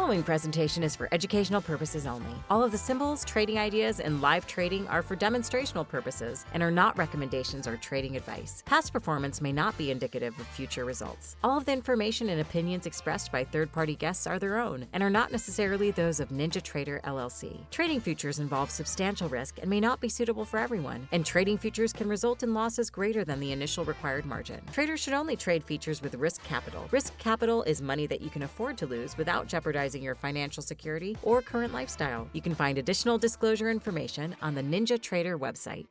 following presentation is for educational purposes only. All of the symbols, trading ideas, and live trading are for demonstrational purposes and are not recommendations or trading advice. Past performance may not be indicative of future results. All of the information and opinions expressed by third-party guests are their own and are not necessarily those of NinjaTrader LLC. Trading futures involve substantial risk and may not be suitable for everyone, and trading futures can result in losses greater than the initial required margin. Traders should only trade futures with risk capital. Risk capital is money that you can afford to lose without jeopardizing your financial security or current lifestyle. You can find additional disclosure information on the NinjaTrader website.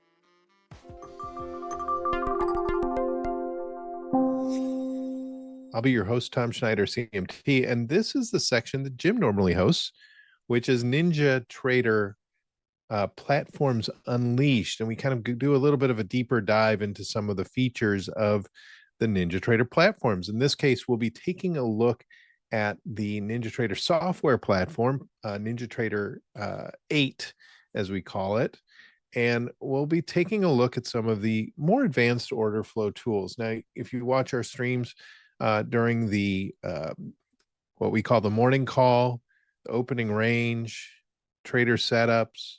I'll be your host, Tom Schneider, CMT, and this is the section that Jim normally hosts, which is NinjaTrader Platforms Unleashed. And we kind of do a little bit of a deeper dive into some of the features of the NinjaTrader platforms. In this case, we'll be taking a look at the NinjaTrader software platform, NinjaTrader 8, as we call it. And we'll be taking a look at some of the more advanced order flow tools. Now, if you watch our streams during the what we call the morning call, the opening range, trader setups,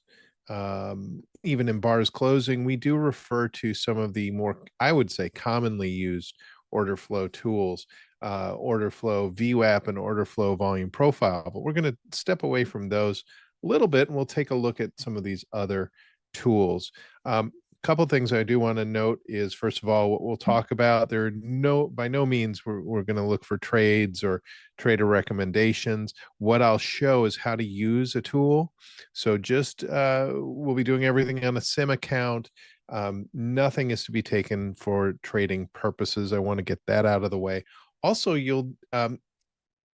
even in bars closing, we do refer to some of the more, I would say, commonly used order flow tools, order flow VWAP and order flow volume profile. But we're going to step away from those a little bit, and we'll take a look at some of these other tools. Couple things I do want to note is, first of all, what we'll talk about, by no means we're going to look for trades or trader recommendations. What I'll show is how to use a tool. So just we'll be doing everything on a sim account. Nothing is to be taken for trading purposes. I want to get that out of the way. Also,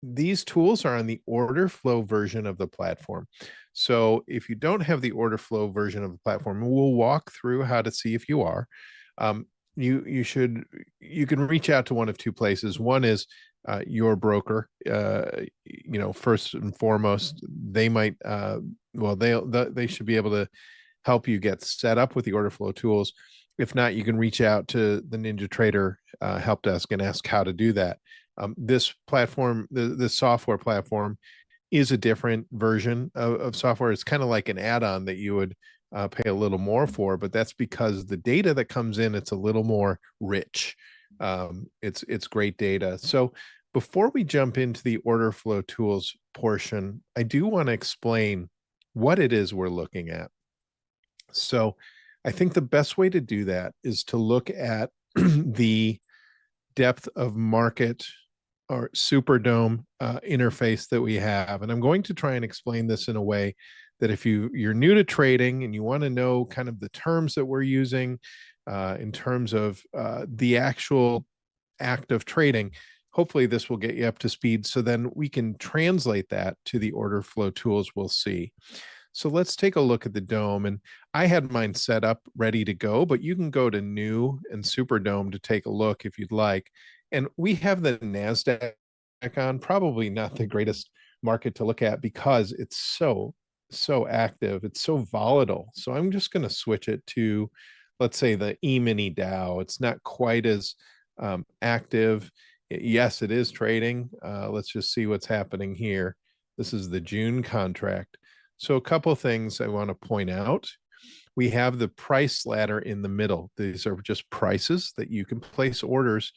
these tools are on the order flow version of the platform. So if you don't have the order flow version of the platform, we'll walk through how to see if you are. You can reach out to one of two places. One is your broker. First and foremost, they might they should be able to help you get set up with the order flow tools. If not, you can reach out to the NinjaTrader help desk and ask how to do that. This platform, this software platform, is a different version of software. It's kind of like an add-on that you would pay a little more for, but that's because the data that comes in, it's a little more rich. It's great data. So before we jump into the order flow tools portion, I do want to explain what it is we're looking at. So I think the best way to do that is to look at the depth of market or Superdome interface that we have. And I'm going to try and explain this in a way that if you're new to trading and you want to know kind of the terms that we're using in terms of the actual act of trading, hopefully this will get you up to speed, so then we can translate that to the order flow tools we'll see. So let's take a look at the Dome. And I had mine set up ready to go, but you can go to New and Superdome to take a look if you'd like. And we have the NASDAQ on, probably not the greatest market to look at because it's so active. It's so volatile. So I'm just going to switch it to, let's say, the E-mini Dow. It's not quite as active. Yes, it is trading. Let's just see what's happening here. This is the June contract. So a couple of things I want to point out. We have the price ladder in the middle. These are just prices that you can place orders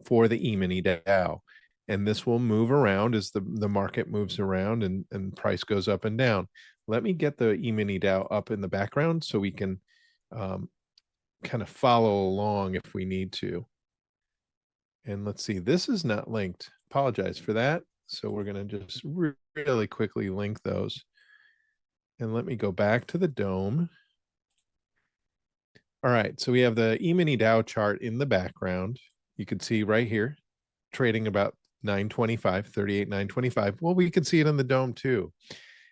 for the E-mini Dow. And this will move around as the market moves around and price goes up and down. Let me get the E-mini Dow up in the background so we can kind of follow along if we need to. And let's see, this is not linked. Apologize for that. So we're going to just really quickly link those. And let me go back to the Dome. All right, so we have the E-mini Dow chart in the background. You can see right here, trading about 925, 38,925. Well, we can see it in the Dome too.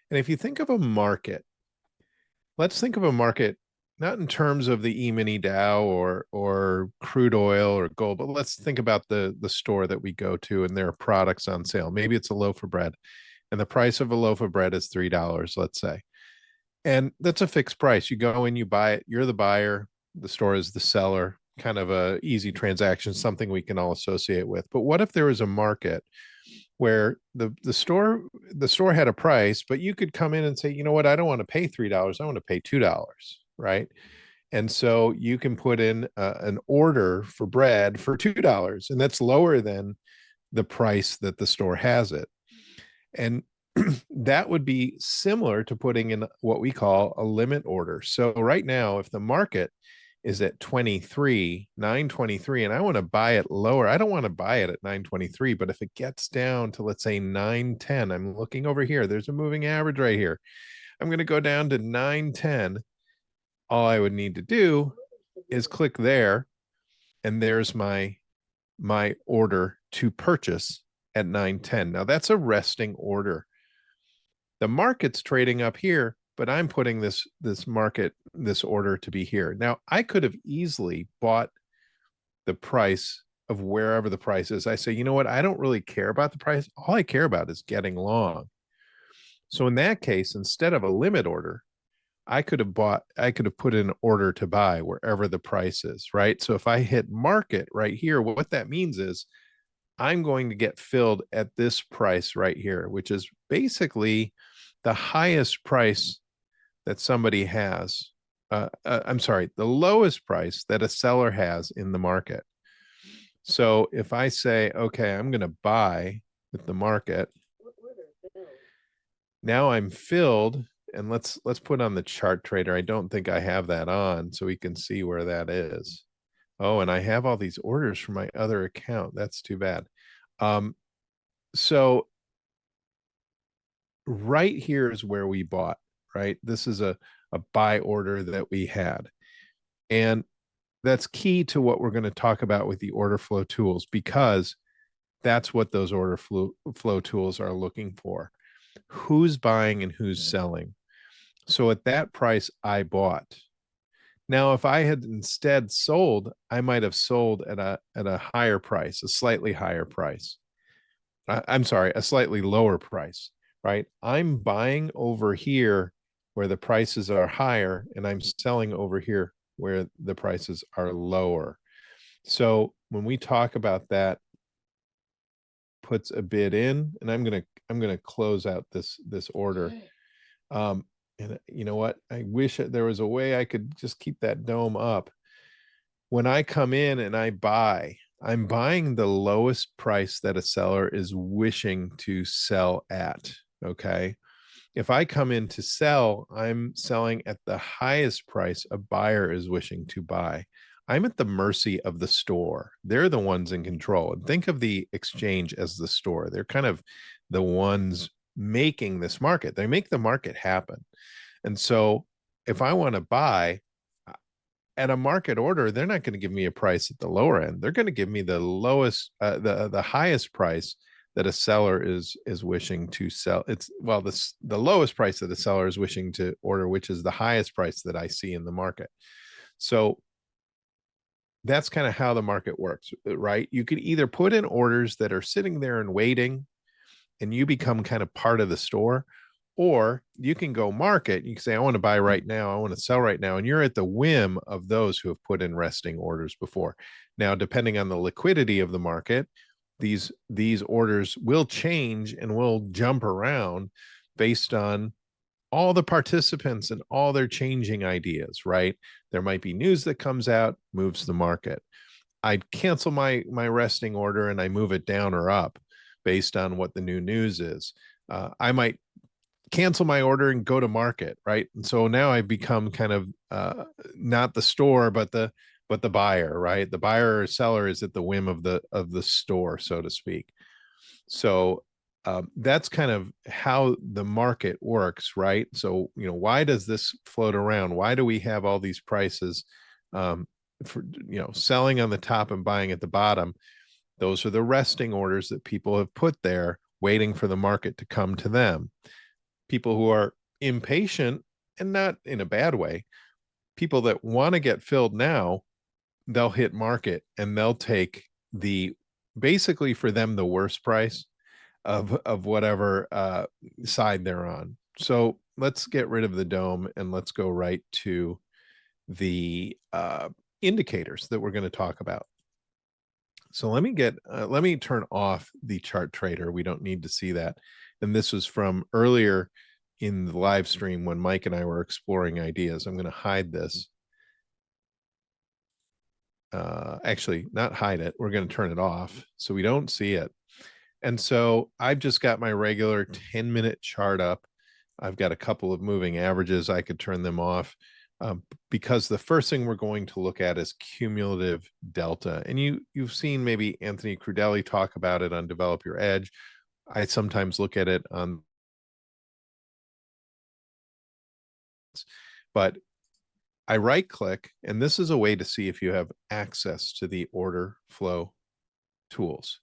And if you think of a market, let's think of a market not in terms of the E-mini Dow or crude oil or gold, but let's think about the store that we go to and there are products on sale. Maybe it's a loaf of bread, and the price of a loaf of bread is $3, let's say. And that's a fixed price. You go in, you buy it, you're the buyer, the store is the seller, kind of a easy transaction, something we can all associate with. But what if there was a market where the store had a price, but you could come in and say, you know what, I don't want to pay $3, I want to pay $2, right? And so you can put in an order for bread for $2, and that's lower than the price that the store has it. And that would be similar to putting in what we call a limit order. So right now, if the market is at 923, and I want to buy it lower, I don't want to buy it at 923, but if it gets down to, let's say, 910, I'm looking over here, there's a moving average right here. I'm going to go down to 910. All I would need to do is click there, and there's my order to purchase at 910. Now that's a resting order. The market's trading up here, but I'm putting this order to be here. Now I could have easily bought the price of wherever the price is. I say, you know what, I don't really care about the price. All I care about is getting long. So in that case, instead of a limit order, I could have put in an order to buy wherever the price is, right? So if I hit market right here, what that means is I'm going to get filled at this price right here, which is basically the highest price that somebody has. I'm sorry, the lowest price that a seller has in the market. So if I say, okay, I'm going to buy with the market, now I'm filled. And let's put on the chart trader. I don't think I have that on, so we can see where that is. Oh, and I have all these orders from my other account. That's too bad. So right here is where we bought, right? This is a buy order that we had. And that's key to what we're going to talk about with the order flow tools, because that's what those order flow tools are looking for. Who's buying and who's selling. So at that price, I bought. Now, if I had instead sold, I might have sold at a higher price, a slightly higher price. I'm sorry, a slightly lower price, right? I'm buying over here where the prices are higher, and I'm selling over here where the prices are lower. So when we talk about that, puts a bid in, and I'm gonna close out this order. And you know what? I wish there was a way I could just keep that dome up. When I come in and I buy, I'm buying the lowest price that a seller is wishing to sell at. Okay. If I come in to sell, I'm selling at the highest price a buyer is wishing to buy. I'm at the mercy of the store. They're the ones in control. And think of the exchange as the store. They're kind of the ones making this market. They make the market happen. And so if I want to buy at a market order, they're not going to give me a price at the lower end. They're going to give me the lowest, the highest price that a seller is wishing to sell. It's the lowest price that a seller is wishing to order, which is the highest price that I see in the market. So that's kind of how the market works, right? You could either put in orders that are sitting there and waiting, and you become kind of part of the store, or you can go market. You can say, I want to buy right now, I want to sell right now, and you're at the whim of those who have put in resting orders before. Now, depending on the liquidity of the market, these orders will change and will jump around based on all the participants and all their changing ideas, right? There might be news that comes out, moves the market. I'd cancel my resting order and I move it down or up based on what the new news is. I might cancel my order and go to market, right? And so now I become kind of not the store, but the buyer, right? The buyer or seller is at the whim of the store, so to speak. So that's kind of how the market works, right? So, why does this float around? Why do we have all these prices for, selling on the top and buying at the bottom? Those are the resting orders that people have put there, waiting for the market to come to them. People who are impatient, and not in a bad way, people that want to get filled now, they'll hit market and they'll take basically for them the worst price of whatever side they're on. So let's get rid of the dome and let's go right to the indicators that we're going to talk about. So let me turn off the chart trader. We don't need to see that. And this was from earlier in the live stream when Mike and I were exploring ideas. I'm going to hide this. Actually, not hide it. We're going to turn it off so we don't see it. And so I've just got my regular 10-minute chart up. I've got a couple of moving averages. I could turn them off because the first thing we're going to look at is cumulative delta. And you've seen maybe Anthony Crudelli talk about it on Develop Your Edge. I sometimes look at it on, but I right click, and this is a way to see if you have access to the order flow tools.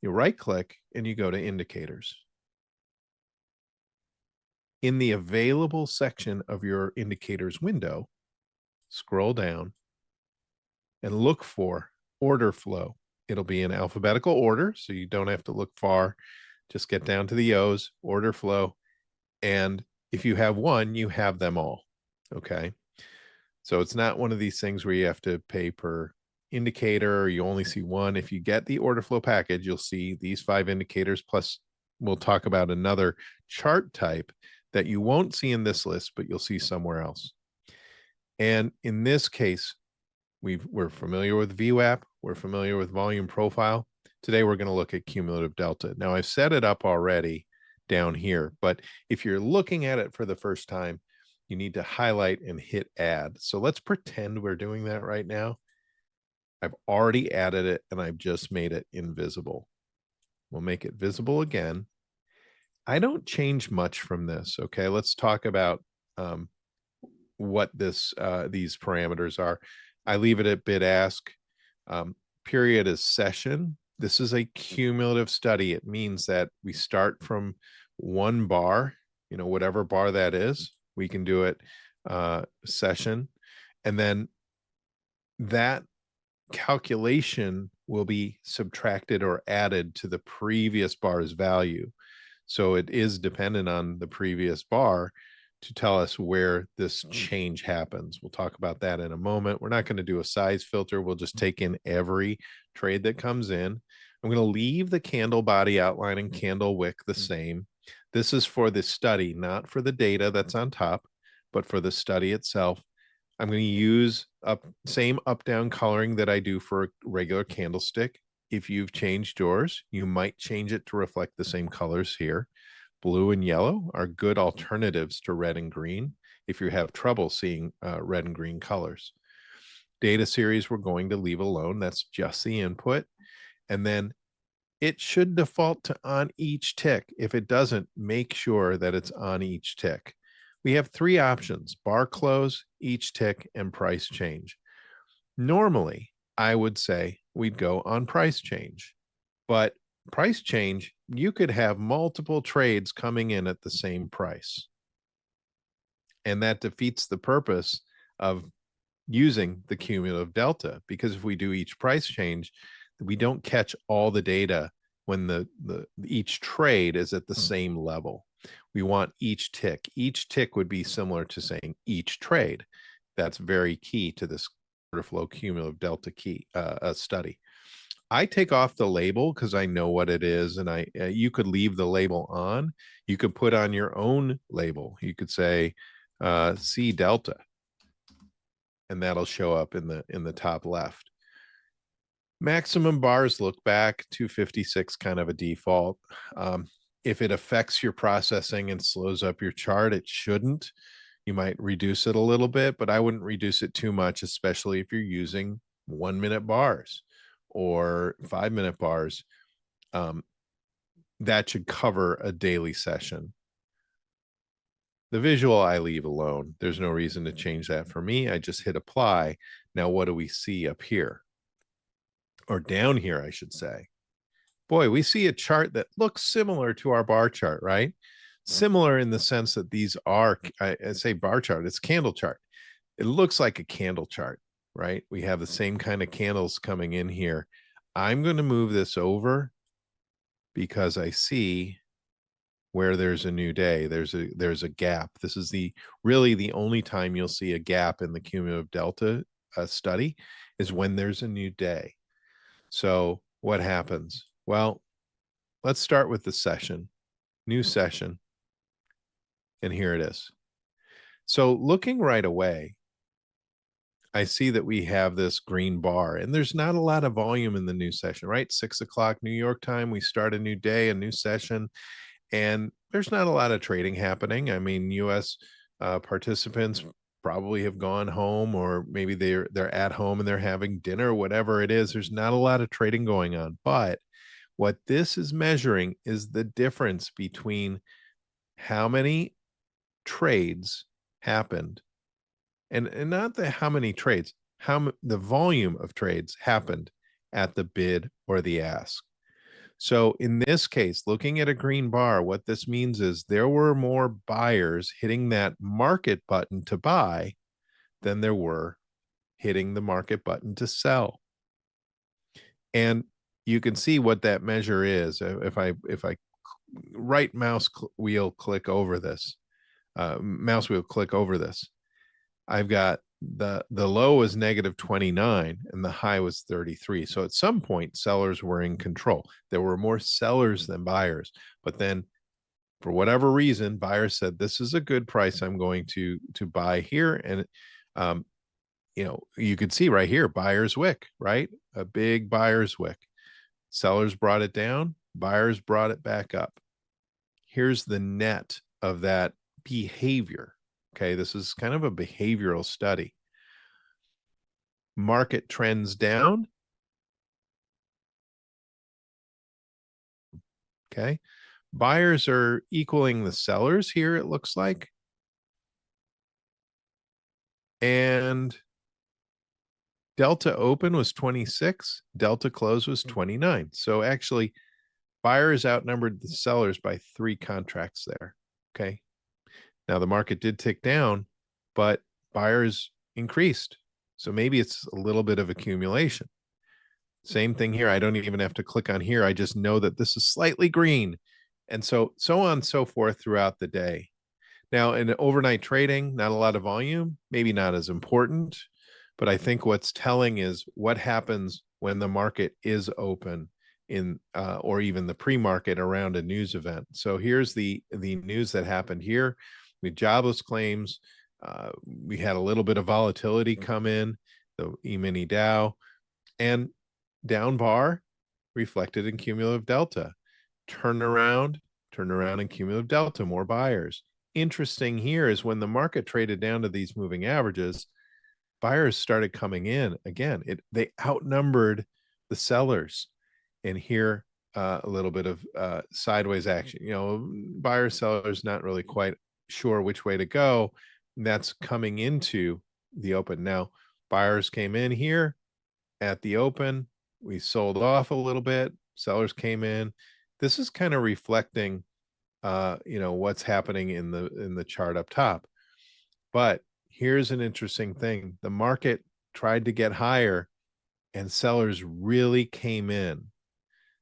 You right click and you go to indicators. In the available section of your indicators window, scroll down and look for order flow. It'll be in alphabetical order, so you don't have to look far. Just get down to the O's, order flow. And if you have one, you have them all. Okay. So it's not one of these things where you have to pay per indicator, or you only see one. If you get the order flow package, you'll see these 5 indicators, plus we'll talk about another chart type that you won't see in this list, but you'll see somewhere else. And in this case, we're familiar with VWAP, we're familiar with volume profile. Today, we're going to look at cumulative delta. Now, I've set it up already down here, but if you're looking at it for the first time, you need to highlight and hit add. So let's pretend we're doing that right now. I've already added it and I've just made it invisible. We'll make it visible again. I don't change much from this. Okay, let's talk about what these parameters are. I leave it at bid ask. Period is session. This is a cumulative study. It means that we start from one bar, whatever bar that is. We can do it session, and then that calculation will be subtracted or added to the previous bar's value. So it is dependent on the previous bar to tell us where this change happens. We'll talk about that in a moment. We're not going to do a size filter. We'll just take in every trade that comes in. I'm going to leave the candle body outline and candle wick the same. This is for the study, not for the data that's on top, but for the study itself. I'm going to use same up-down coloring that I do for a regular candlestick. If you've changed yours, you might change it to reflect the same colors here. Blue and yellow are good alternatives to red and green if you have trouble seeing red and green colors. Data series we're going to leave alone. That's just the input. And then it should default to on each tick. If it doesn't, make sure that it's on each tick. We have 3 options: bar close, each tick, and price change. Normally, I would say we'd go on price change, but price change, you could have multiple trades coming in at the same price. And that defeats the purpose of using the cumulative delta, because if we do each price change, we don't catch all the data when each trade is at the same level. We want each tick. Each tick would be similar to saying each trade. That's very key to this order flow cumulative delta study. I take off the label because I know what it is, and you could leave the label on. You could put on your own label. You could say C delta, and that'll show up in the top left. Maximum bars look back, 256, kind of a default. If it affects your processing and slows up your chart, it shouldn't. You might reduce it a little bit, but I wouldn't reduce it too much, especially if you're using 1-minute bars or 5-minute bars. That should cover a daily session. The visual I leave alone. There's no reason to change that for me. I just hit apply. Now, what do we see up here? Or down here, I should say. Boy, we see a chart that looks similar to our bar chart, right? Similar in the sense that these are, I say bar chart, it's candle chart. It looks like a candle chart, right? We have the same kind of candles coming in here. I'm going to move this over because I see where there's a new day. There's a gap. This is really the only time you'll see a gap in the cumulative delta study is when there's a new day. So what happens? Well, let's start with the session, new session. And here it is. So looking right away, I see that we have this green bar and there's not a lot of volume in the new session, right? 6 o'clock New York time, we start a new day, a new session, and there's not a lot of trading happening. I mean, US participants probably have gone home, or maybe they're at home and they're having dinner, whatever it is. There's not a lot of trading going on. But what this is measuring is the difference between how many trades happened, and not the how many trades, the volume of trades happened at the bid or the ask. So in this case, looking at a green bar, what this means is there were more buyers hitting that market button to buy than there were hitting the market button to sell. And you can see what that measure is. If I right mouse wheel click over this, I've got the low was negative 29 and the high was 33. So at some point, sellers were in control. There were more sellers than buyers. But then for whatever reason, buyers said, this is a good price. I'm going to buy here. And you could see right here, buyer's wick, right? A big buyer's wick. Sellers brought it down, buyers brought it back up. Here's the net of that behavior. Okay, this is kind of a behavioral study. Market trends down. Okay, buyers are equaling the sellers here, it looks like. And delta open was 26, delta close was 29. So actually, buyers outnumbered the sellers by 3 contracts there. Okay, now the market did tick down, but buyers increased. So maybe it's a little bit of accumulation. Same thing here. I don't even have to click on here. I just know that this is slightly green. And so on and so forth throughout the day. Now, in overnight trading, not a lot of volume, maybe not as important, but I think what's telling is what happens when the market is open in or even the pre-market around a news event. So here's the news that happened here. We had jobless claims. We had a little bit of volatility come in, the E-mini Dow, and down bar reflected in cumulative delta. Turnaround in cumulative delta, more buyers. Interesting here is when the market traded down to these moving averages, buyers started coming in again. They outnumbered the sellers. And here, a little bit of sideways action. Buyers, sellers, not really quite sure which way to go. And that's coming into the open. Now, buyers came in here at the open. We sold off a little bit. Sellers came in. This is kind of reflecting, what's happening in the chart up top. But here's an interesting thing. The market tried to get higher and sellers really came in.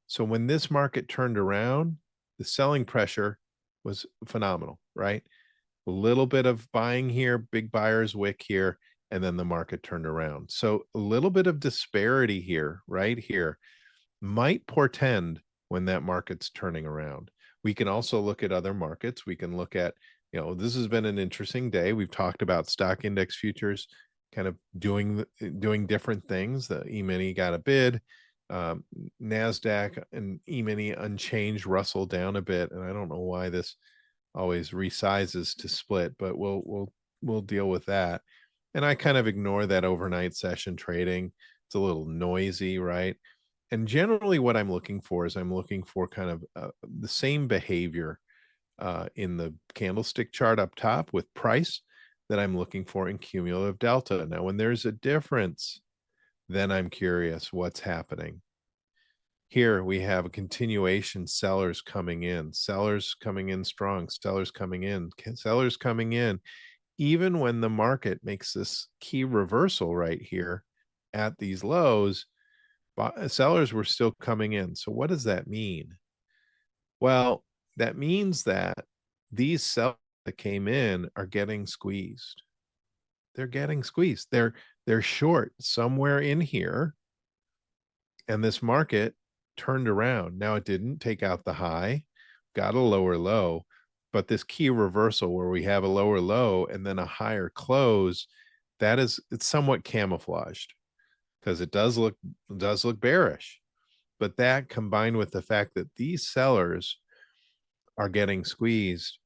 So when this market turned around, the selling pressure was phenomenal, right? A little bit of buying here, big buyer's wick here, and then the market turned around. So a little bit of disparity here, right here, might portend when that market's turning around. We can also look at other markets. We can look at, this has been an interesting day. We've talked about stock index futures kind of doing different things. The E-mini got a bid. NASDAQ and E-mini unchanged, Russell down a bit. And I don't know why this always resizes to split, but we'll deal with that. And I kind of ignore that overnight session trading. It's a little noisy, right? And generally what I'm looking for is I'm looking for kind of the same behavior in the candlestick chart up top with price that I'm looking for in cumulative delta. Now, when there's a difference, then I'm curious what's happening. Here we have a continuation, sellers coming in strong, sellers coming in, even when the market makes this key reversal right here at these lows, sellers were still coming in. So what does that mean? Well, that means that these sellers that came in are getting squeezed. They're getting squeezed. They're short somewhere in here. And this market turned around. Now it didn't take out the high, got a lower low, but this key reversal where we have a lower low and then a higher close, it's somewhat camouflaged because it does look bearish. But that combined with the fact that these sellers are getting squeezed,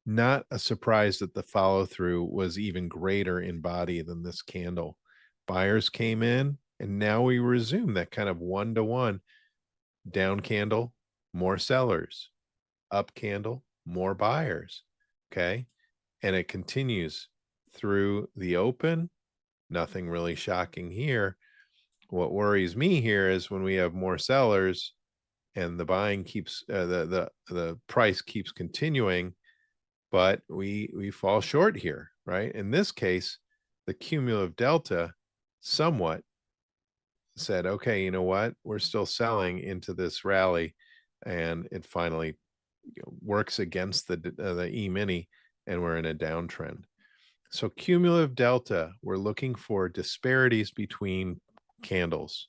not a surprise that the follow through was even greater in body than this candle. Buyers came in, and now we resume that kind of 1-to-1 down candle, more sellers, up candle, more buyers. Okay. And it continues through the open. Nothing really shocking here. What worries me here is when we have more sellers and the buying keeps the price keeps continuing, but we fall short here, right? In this case, the cumulative delta somewhat said, okay, you know what? We're still selling into this rally, and it finally works against the E-mini, and we're in a downtrend. So cumulative delta, we're looking for disparities between candles.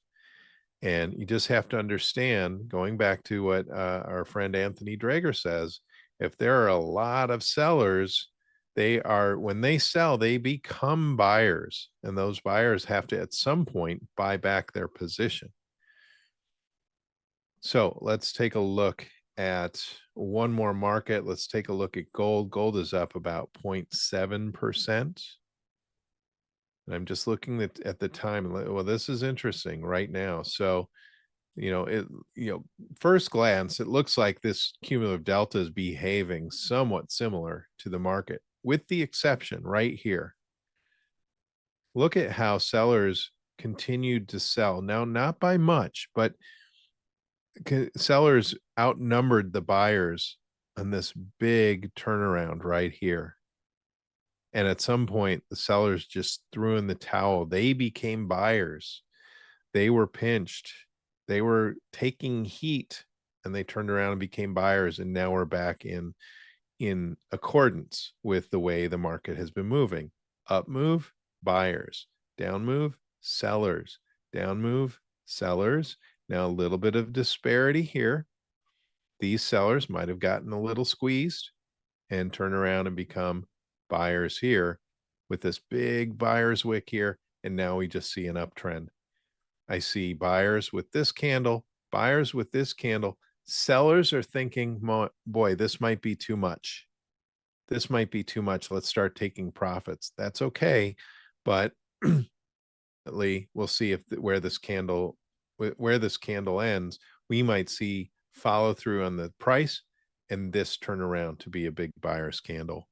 And you just have to understand, going back to what our friend Anthony Drager says, if there are a lot of sellers, when they sell, they become buyers, and those buyers have to at some point buy back their position. So let's take a look at one more market. Let's take a look at gold. Gold is up about 0.7%. And I'm just looking at the time. Well, this is interesting right now. So, first glance, it looks like this cumulative delta is behaving somewhat similar to the market, with the exception right here. Look at how sellers continued to sell. Now, not by much, but sellers outnumbered the buyers on this big turnaround right here. And at some point, the sellers just threw in the towel. They became buyers. They were pinched. They were taking heat, and they turned around and became buyers. And now we're back in accordance with the way the market has been moving. Up move, buyers. Down move, sellers. Down move, sellers. Now a little bit of disparity here. These sellers might have gotten a little squeezed and turn around and become buyers here with this big buyer's wick here. And now we just see an uptrend. I see buyers with this candle, buyers with this candle. Sellers are thinking, boy, this might be too much. This might be too much. Let's start taking profits. That's okay. But we'll see where this candle ends. We might see follow through on the price and this turn around to be a big buyer's candle.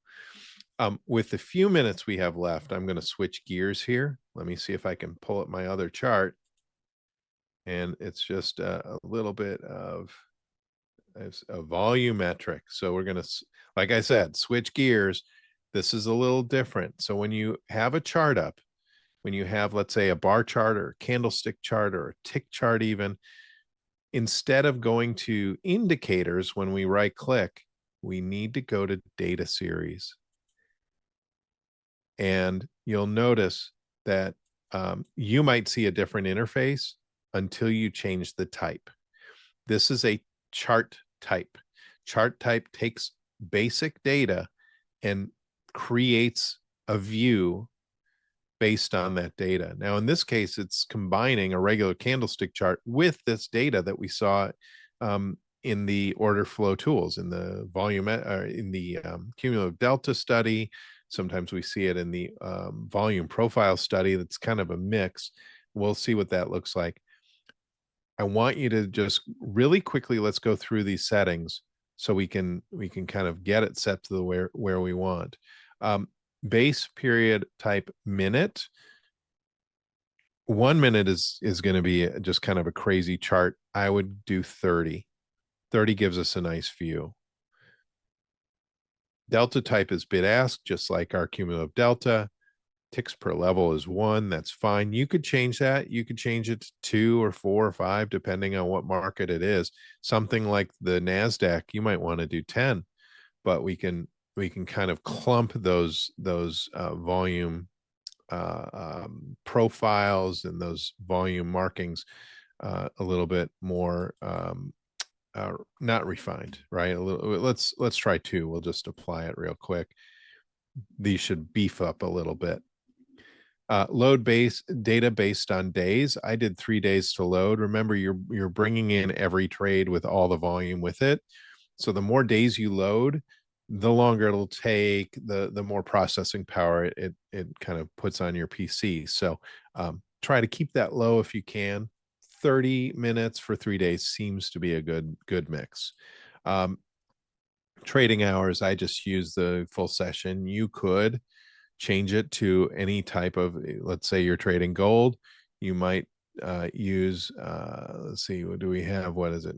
With the few minutes we have left, I'm going to switch gears here. Let me see if I can pull up my other chart. And it's just a little bit of a volumetric. So we're going to, like I said, switch gears. This is a little different. So when you have a chart up, when you have, let's say, a bar chart or a candlestick chart or a tick chart even, instead of going to indicators when we right click, we need to go to data series. And you'll notice that you might see a different interface until you change the type. This is a chart type. Chart type takes basic data and creates a view based on that data. Now, in this case, it's combining a regular candlestick chart with this data that we saw in the order flow tools, in the volume, in the cumulative delta study. Sometimes we see it in the volume profile study. That's kind of a mix. We'll see what that looks like. I want you to just really quickly, let's go through these settings so we can kind of get it set to the where we want. Base period type minute. 1 minute is going to be just kind of a crazy chart. I would do 30. 30 gives us a nice view. Delta type is bid ask, just like our cumulative delta. Ticks per level is 1. That's fine. You could change that. You could change it to 2 or 4 or 5, depending on what market it is. Something like the NASDAQ, you might want to do 10, but we can kind of clump those volume profiles and those volume markings a little bit more not refined, right? A little. Let's try 2. We'll just apply it real quick. These should beef up a little bit. Load base data based on days. I did 3 days to load. Remember, you're bringing in every trade with all the volume with it. So the more days you load, the longer it'll take, the more processing power it kind of puts on your PC. So try to keep that low if you can. 30 minutes for 3 days seems to be a good mix. Trading hours, I just use the full session. You could change it to any type of, let's say you're trading gold, you might use, let's see, what do we have? What is it?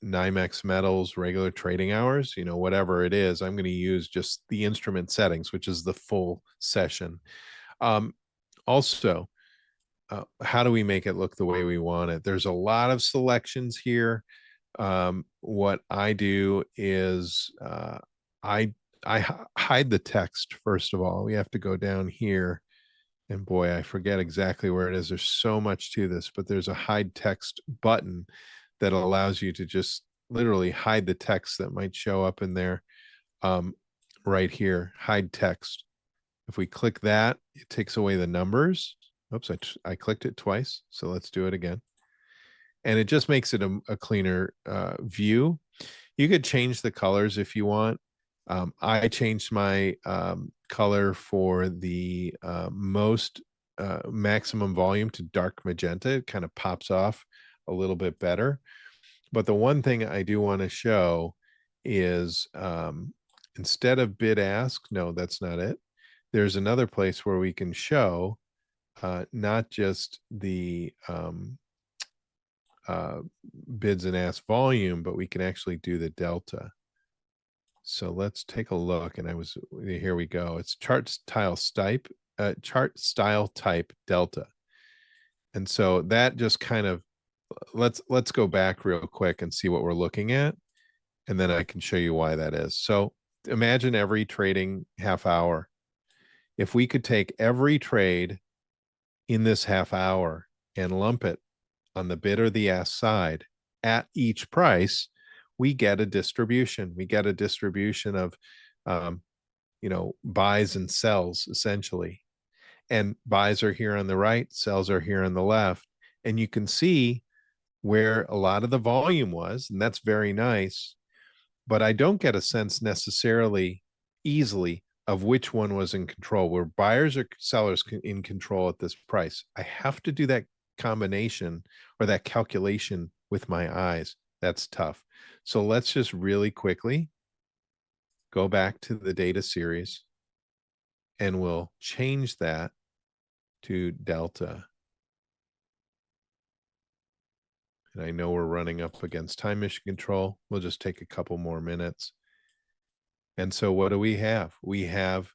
NYMEX metals, regular trading hours, whatever it is. I'm going to use just the instrument settings, which is the full session. Also, how do we make it look the way we want it? There's a lot of selections here. What I do is I hide the text. First of all, we have to go down here, and boy, I forget exactly where it is. There's so much to this, but there's a hide text button that allows you to just literally hide the text that might show up in there. Right here, hide text. If we click that, it takes away the numbers. Oops, I clicked it twice. So let's do it again. And it just makes it a cleaner view. You could change the colors if you want. I changed my color for the most maximum volume to dark magenta. It kind of pops off a little bit better. But the one thing I do want to show is instead of bid ask, no, that's not it. There's another place where we can show not just the bids and ask volume, but we can actually do the delta. So let's take a look. And here we go. It's chart style type delta. And so that just kind of, let's go back real quick and see what we're looking at. And then I can show you why that is. So imagine every trading half hour. If we could take every trade in this half hour and lump it on the bid or the ask side at each price, we get a distribution. We get a distribution of, buys and sells essentially. And buys are here on the right, sells are here on the left. And you can see where a lot of the volume was, and that's very nice. But I don't get a sense necessarily easily of which one was in control, where buyers or sellers in control at this price. I have to do that combination or that calculation with my eyes. That's tough. So let's just really quickly go back to the data series, and we'll change that to delta. And I know we're running up against time mission control. We'll just take a couple more minutes. And so what do we have? We have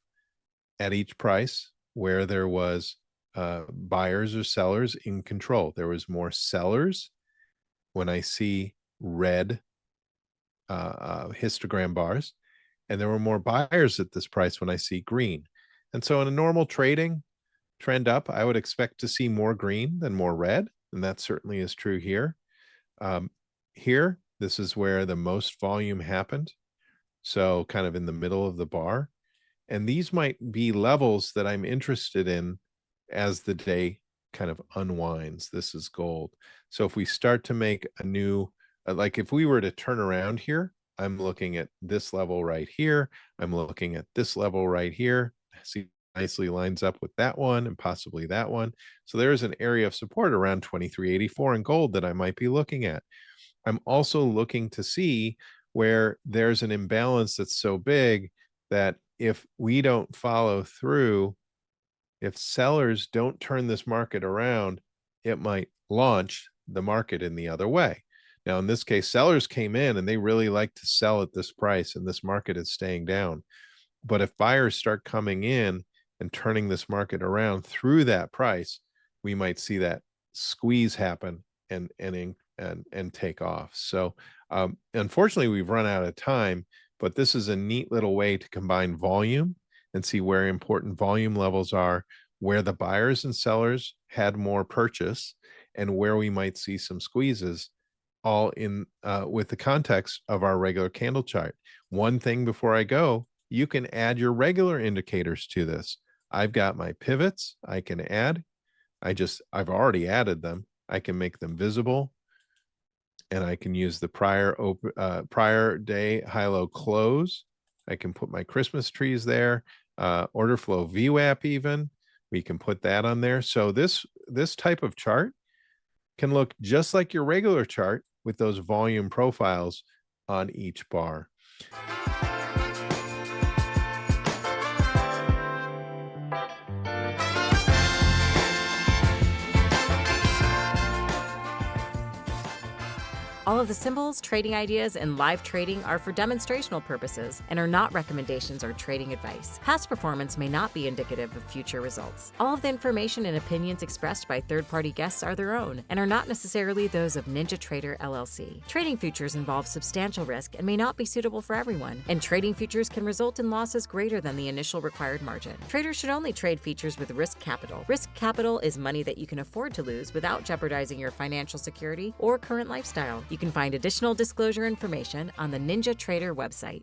at each price where there was buyers or sellers in control. There was more sellers when I see red histogram bars, and there were more buyers at this price when I see green. And so in a normal trading trend up, I would expect to see more green than more red. And that certainly is true here. Here, this is where the most volume happened. So kind of in the middle of the bar. And these might be levels that I'm interested in as the day kind of unwinds. This is gold. So if we start to make a new, like if we were to turn around here, I'm looking at this level right here. I'm looking at this level right here. See, nicely lines up with that one and possibly that one. So there is an area of support around 2384 in gold that I might be looking at. I'm also looking to see where there's an imbalance that's so big that if we don't follow through, if sellers don't turn this market around, it might launch the market in the other way. Now, in this case, sellers came in and they really like to sell at this price, and this market is staying down. But if buyers start coming in and turning this market around through that price, we might see that squeeze happen and take off. So unfortunately, we've run out of time, but this is a neat little way to combine volume and see where important volume levels are, where the buyers and sellers had more purchase, and where we might see some squeezes, all in with the context of our regular candle chart. One thing before I go, you can add your regular indicators to this. I've got my pivots I can add. I've already added them. I can make them visible, and I can use the prior day high-low close. I can put my Christmas trees there, order flow VWAP even. We can put that on there. So this type of chart can look just like your regular chart with those volume profiles on each bar. All of the symbols, trading ideas, and live trading are for demonstrational purposes and are not recommendations or trading advice. Past performance may not be indicative of future results. All of the information and opinions expressed by third-party guests are their own and are not necessarily those of NinjaTrader LLC. Trading futures involve substantial risk and may not be suitable for everyone, and trading futures can result in losses greater than the initial required margin. Traders should only trade futures with risk capital. Risk capital is money that you can afford to lose without jeopardizing your financial security or current lifestyle. You can find additional disclosure information on the NinjaTrader website.